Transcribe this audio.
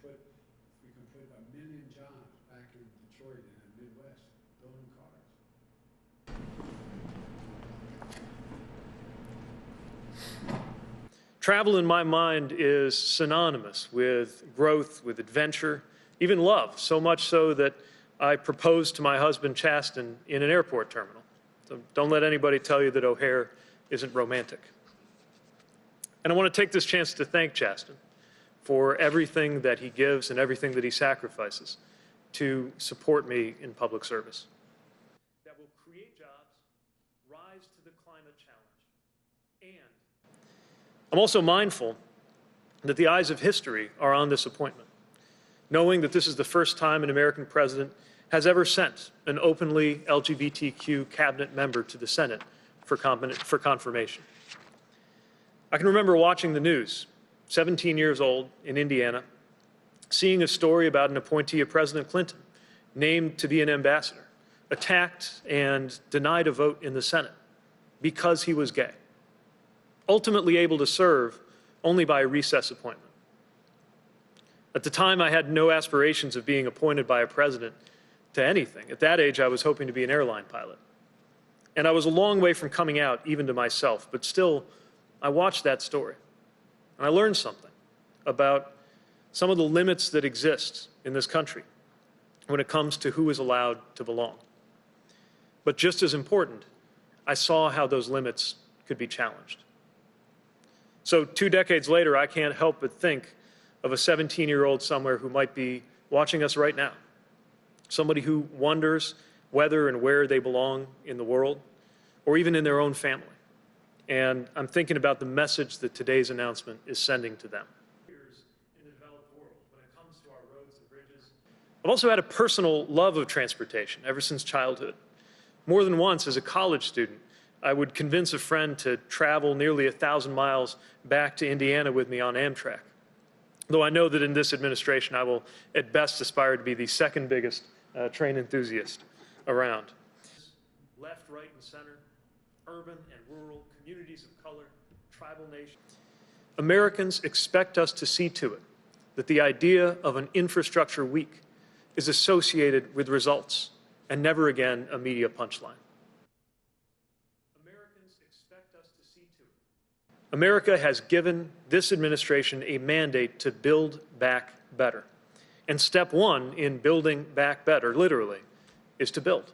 put 1 million jobs back in Detroit and the Midwest, building cars. Travel in my mind is synonymous with growth, with adventure, even love, so much so that I proposed to my husband, Chasten, in an airport terminal. So don't let anybody tell you that O'Hare isn't romantic. And I want to take this chance to thank Chasten for everything that he gives and everything that he sacrifices to support me in public service. That will create jobs, rise to the climate challenge, and I'm also mindful that the eyes of history are on this appointment, knowing that this is the first time an American president has ever sent an openly LGBTQ cabinet member to the Senate for confirmation. I can remember watching the news, 17 years old in Indiana, seeing a story about an appointee of President Clinton named to be an ambassador, attacked and denied a vote in the Senate because he was gay, ultimately able to serve only by a recess appointment. At the time, I had no aspirations of being appointed by a president to anything. At that age, I was hoping to be an airline pilot. And I was a long way from coming out, even to myself, but still, I watched that story. And I learned something about some of the limits that exist in this country when it comes to who is allowed to belong. But just as important, I saw how those limits could be challenged. So 2 decades later, I can't help but think of a 17-year-old somewhere who might be watching us right now, somebody who wonders whether and where they belong in the world, or even in their own family. And I'm thinking about the message that today's announcement is sending to them. In the developed world, when it comes to our roads and bridges, I've also had a personal love of transportation ever since childhood. More than once, as a college student, I would convince a friend to travel nearly 1,000 miles back to Indiana with me on Amtrak. Though I know that in this administration, I will at best aspire to be the second biggest train enthusiast around. Left, right, and center, urban and rural, communities of color, tribal nations. Americans expect us to see to it that the idea of an infrastructure week is associated with results and never again a media punchline. Americans expect us to see to it. America has given this administration a mandate to build back better. And step one in building back better, literally, is to build.